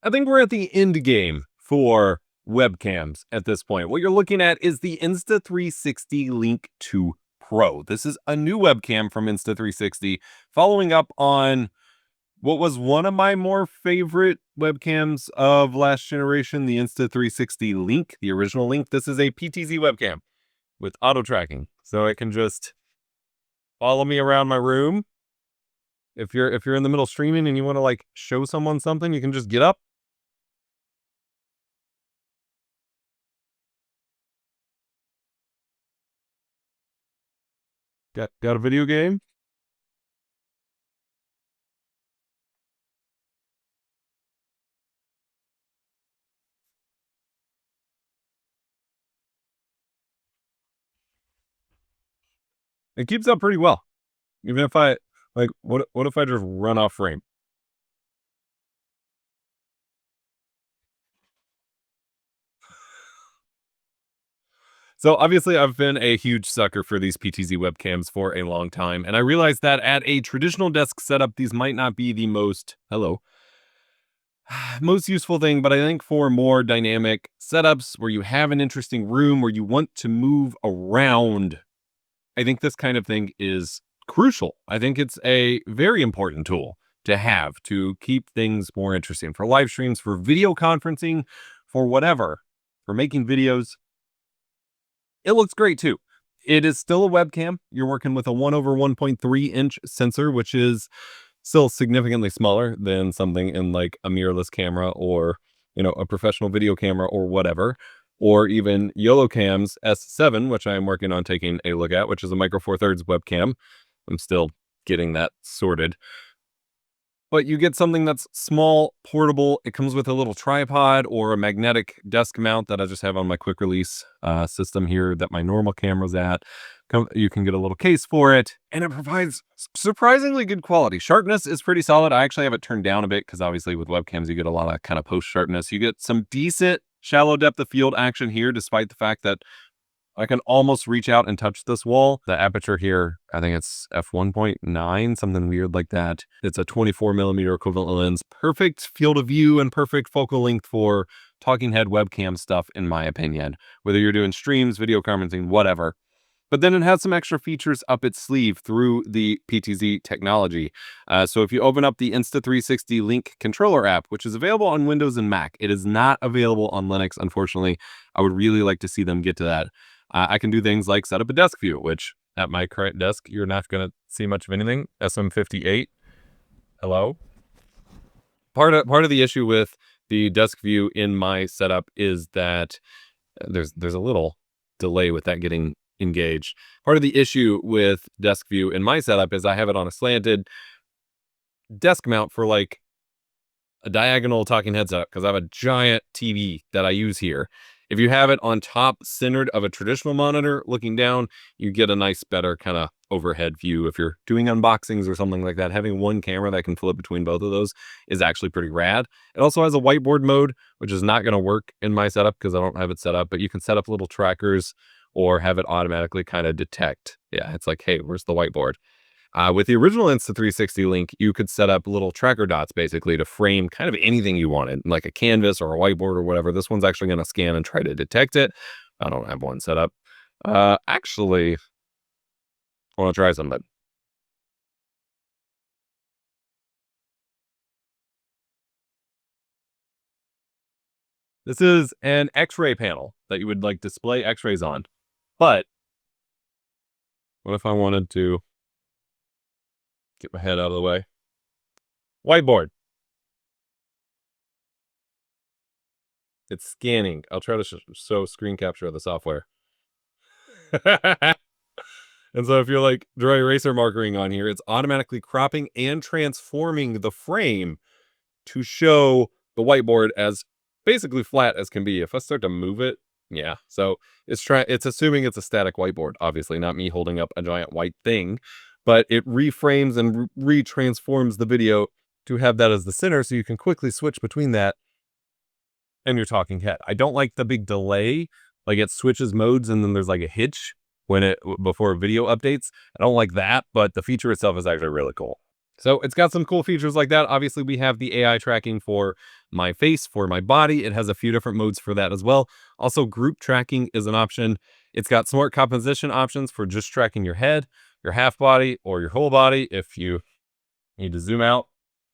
I think we're at the end game for webcams at this point. What you're looking at is the Insta360 Link 2 Pro. This is a new webcam from Insta360, following up on what was one of my more favorite webcams of last generation, the Insta360 Link, the original Link. This is a PTZ webcam with auto tracking, so it can just follow me around my room. If you're in the middle of streaming and you want to like show someone something, you can just get up. Got a video game? It keeps up pretty well. Even if I like, what if I just run off frame? So obviously I've been a huge sucker for these PTZ webcams for a long time. And I realized that at a traditional desk setup, these might not be the most most useful thing, but I think for more dynamic setups where you have an interesting room where you want to move around, I think this kind of thing is crucial. I think it's a very important tool to have to keep things more interesting for live streams, for video conferencing, for whatever, for making videos. It looks great too. It is still a webcam. You're working with a 1/1.3 inch sensor, which is still significantly smaller than something in like a mirrorless camera or, a professional video camera or whatever, or even YoloCam's S7, which I am working on taking a look at, which is a Micro Four Thirds webcam. I'm still getting that sorted. But you get something that's small, portable. It comes with a little tripod or a magnetic desk mount that I just have on my quick release system here that my normal camera's at. You can get a little case for it, and it provides surprisingly good quality. Sharpness is pretty solid. I actually have it turned down a bit because obviously with webcams, you get a lot of kind of post sharpness. You get some decent shallow depth of field action here, despite the fact that I can almost reach out and touch this wall. The aperture here, I think it's f1.9, something weird like that. It's a 24mm equivalent lens. Perfect field of view and perfect focal length for talking head webcam stuff, in my opinion. Whether you're doing streams, video conferencing, whatever. But then it has some extra features up its sleeve through the PTZ technology. So if you open up the Insta360 Link controller app, which is available on Windows and Mac, it is not available on Linux, unfortunately. I would really like to see them get to that. I can do things like set up a desk view, which at my current desk, you're not going to see much of anything. SM58. Hello. Part of the issue with the desk view in my setup is that there's a little delay with that getting engaged. Part of the issue with desk view in my setup is I have it on a slanted desk mount for like a diagonal talking head setup because I have a giant TV that I use here. If you have it on top centered of a traditional monitor looking down, you get a nice, better kind of overhead view. If you're doing unboxings or something like that, having one camera that can flip between both of those is actually pretty rad. It also has a whiteboard mode, which is not going to work in my setup because I don't have it set up, but you can set up little trackers or have it automatically kind of detect. Yeah, it's like, hey, where's the whiteboard? With the original Insta360 Link, you could set up little tracker dots basically to frame kind of anything you wanted, like a canvas or a whiteboard or whatever. This one's actually going to scan and try to detect it. I don't have one set up. Actually, I want to try something. This is an X-ray panel that you would like display X-rays on. But what if I wanted to get my head out of the way? Whiteboard. It's scanning. I'll try to show screen capture of the software. And so if you're like dry eraser markering on here, it's automatically cropping and transforming the frame to show the whiteboard as basically flat as can be. If I start to move it, yeah. So it's assuming it's a static whiteboard, obviously, not me holding up a giant white thing, but it reframes and retransforms the video to have that as the center so you can quickly switch between that and your talking head. I don't like the big delay, like it switches modes and then there's like a hitch before video updates. I don't like that, but the feature itself is actually really cool. So it's got some cool features like that. Obviously, we have the AI tracking for my face, for my body. It has a few different modes for that as well. Also, group tracking is an option. It's got smart composition options for just tracking your head, your half body, or your whole body. If you need to zoom out,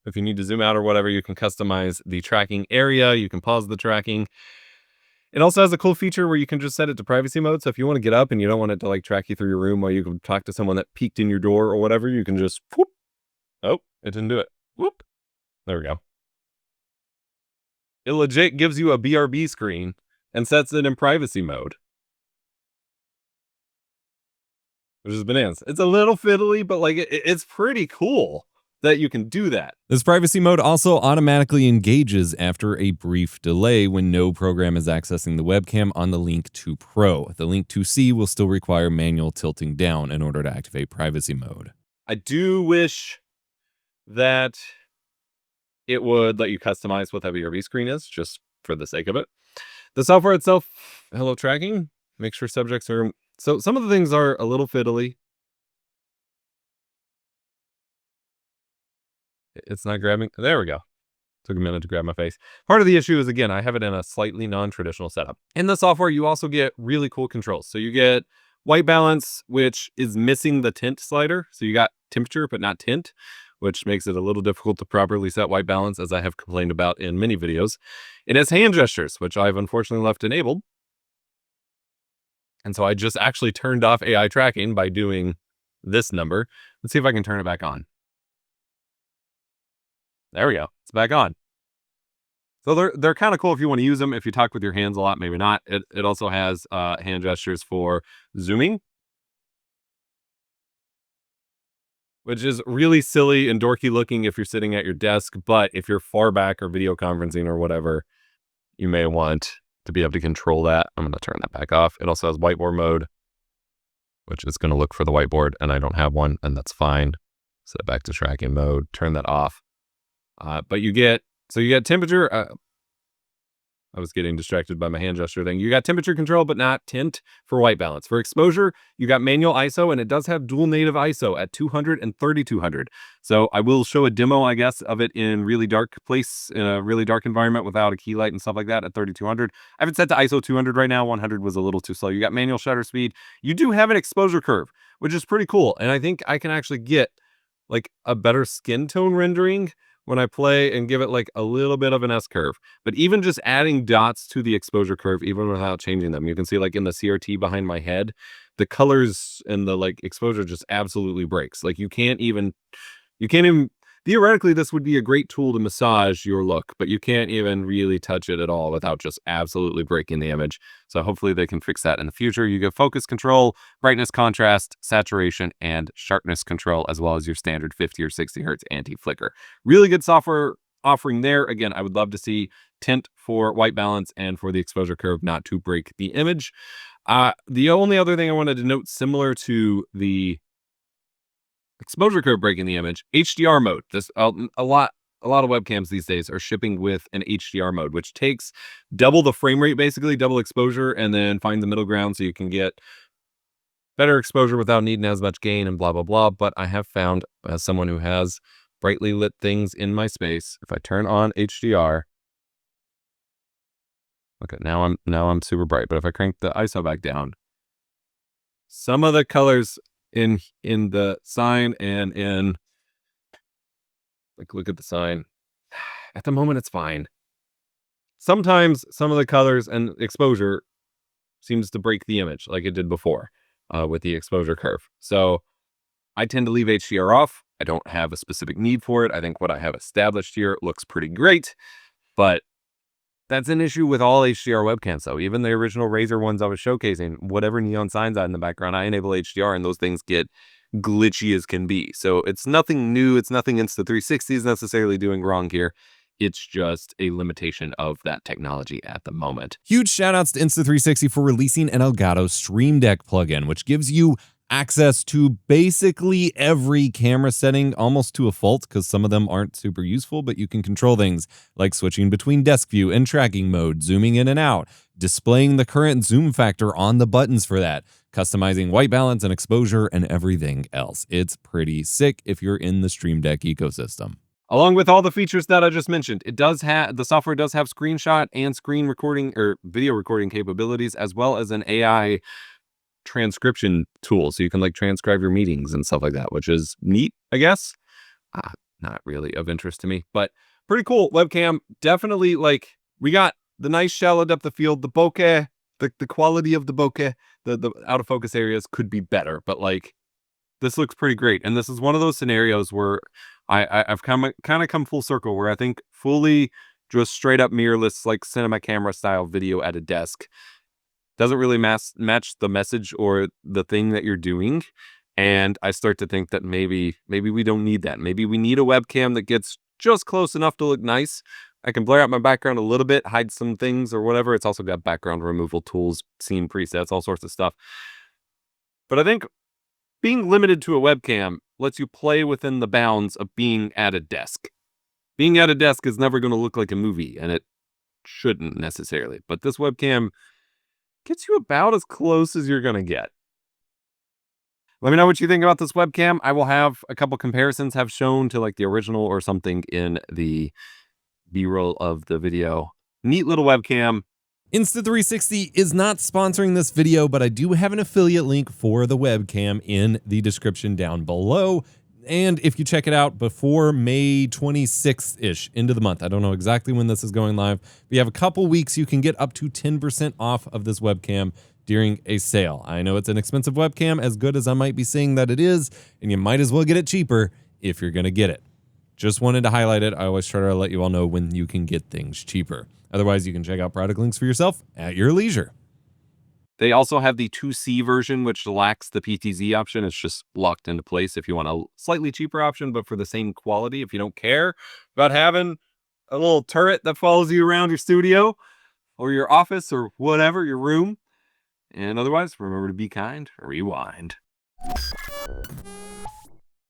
or whatever, you can customize the tracking area. You can pause the tracking. It also has a cool feature where you can just set it to privacy mode. So if you want to get up and you don't want it to like track you through your room while you can talk to someone that peeked in your door or whatever, you can just whoop. Oh, it didn't do it. Whoop. There we go. It legit gives you a BRB screen and sets it in privacy mode, which is bananas. It's a little fiddly, but like it's pretty cool that you can do that. This privacy mode also automatically engages after a brief delay when no program is accessing the webcam on the Link 2 Pro. The Link 2C will still require manual tilting down in order to activate privacy mode. I do wish that it would let you customize what that BRB screen is, just for the sake of it. The software itself, hello tracking, make sure subjects are... So some of the things are a little fiddly. It's not grabbing. There we go. Took a minute to grab my face. Part of the issue is, again, I have it in a slightly non-traditional setup. In the software, you also get really cool controls. So you get white balance, which is missing the tint slider. So you got temperature, but not tint, which makes it a little difficult to properly set white balance, as I have complained about in many videos. It has hand gestures, which I've unfortunately left enabled. And so I just actually turned off AI tracking by doing this number. Let's see if I can turn it back on. There we go. It's back on. So they're kind of cool if you want to use them. If you talk with your hands a lot, maybe not. It also has hand gestures for zooming, which is really silly and dorky looking if you're sitting at your desk. But if you're far back or video conferencing or whatever, you may want to be able to control that. I'm going to turn that back off. It also has whiteboard mode, which is going to look for the whiteboard, and I don't have one, and that's fine. Set it back to tracking mode, turn that off. But you get temperature. I was getting distracted by my hand gesture thing. You got temperature control, but not tint for white balance. For exposure, you got manual ISO, and it does have dual native ISO at 200 and 3200. So I will show a demo, I guess, of it in really dark place, in a really dark environment without a key light and stuff like that at 3200. I have it set to ISO 200 right now. 100 was a little too slow. You got manual shutter speed. You do have an exposure curve, which is pretty cool. And I think I can actually get like a better skin tone rendering when I play and give it like a little bit of an S-curve. But even just adding dots to the exposure curve, even without changing them, you can see like in the CRT behind my head, the colors and the like exposure just absolutely breaks. Like you can't even, theoretically, this would be a great tool to massage your look, but you can't even really touch it at all without just absolutely breaking the image. So hopefully they can fix that in the future. You get focus control, brightness, contrast, saturation, and sharpness control, as well as your standard 50 or 60 hertz anti-flicker. Really good software offering there. Again, I would love to see tint for white balance and for the exposure curve not to break the image. The only other thing I wanted to note, similar to the exposure curve breaking the image, HDR mode. This a lot of webcams these days are shipping with an HDR mode, which takes double the frame rate, basically double exposure, and then find the middle ground so you can get better exposure without needing as much gain and blah blah blah. But I have found, as someone who has brightly lit things in my space, if I turn on HDR, okay, now I'm super bright. But if I crank the ISO back down, some of the colors in the sign and in, like, look at the sign. At the moment, it's fine. Sometimes some of the colors and exposure seems to break the image like it did before with the exposure curve. So I tend to leave HDR off. I don't have a specific need for it. I think what I have established here looks pretty great, but that's an issue with all HDR webcams, though. Even the original Razer ones I was showcasing, whatever neon signs out in the background, I enable HDR, and those things get glitchy as can be. So it's nothing new. It's nothing Insta360 is necessarily doing wrong here. It's just a limitation of that technology at the moment. Huge shout outs to Insta360 for releasing an Elgato Stream Deck plugin, which gives you access to basically every camera setting, almost to a fault, because some of them aren't super useful, but you can control things like switching between desk view and tracking mode, zooming in and out, displaying the current zoom factor on the buttons for that, customizing white balance and exposure and everything else. It's pretty sick if you're in the Stream Deck ecosystem. Along with all the features that I just mentioned, the software does have screenshot and screen recording or video recording capabilities, as well as an AI transcription tool. So you can like transcribe your meetings and stuff like that, which is neat, I guess. Not really of interest to me, but pretty cool webcam. Definitely, like, we got the nice shallow depth of field, the bokeh, the quality of the bokeh, the out of focus areas could be better, but like, this looks pretty great. And this is one of those scenarios where I've kind of come full circle, where I think fully just straight up mirrorless, like cinema camera style video at a desk doesn't really match the message or the thing that you're doing. And I start to think that maybe we don't need that. Maybe we need a webcam that gets just close enough to look nice. I can blur out my background a little bit, hide some things or whatever. It's also got background removal tools, scene presets, all sorts of stuff. But I think being limited to a webcam lets you play within the bounds of being at a desk. Being at a desk is never going to look like a movie, and it shouldn't necessarily. But this webcam gets you about as close as you're going to get. Let me know what you think about this webcam. I will have a couple comparisons have shown to like the original or something in the B-roll of the video. Neat little webcam. Insta360 is not sponsoring this video, but I do have an affiliate link for the webcam in the description down below. And if you check it out before May 26th-ish, into the month, I don't know exactly when this is going live, but you have a couple weeks, you can get up to 10% off of this webcam during a sale. I know it's an expensive webcam, as good as I might be saying that it is, and you might as well get it cheaper if you're going to get it. Just wanted to highlight it. I always try to let you all know when you can get things cheaper. Otherwise, you can check out product links for yourself at your leisure. They also have the 2C version, which lacks the PTZ option. It's just locked into place if you want a slightly cheaper option, but for the same quality. If you don't care about having a little turret that follows you around your studio or your office or whatever, your room. And otherwise, remember to be kind, rewind.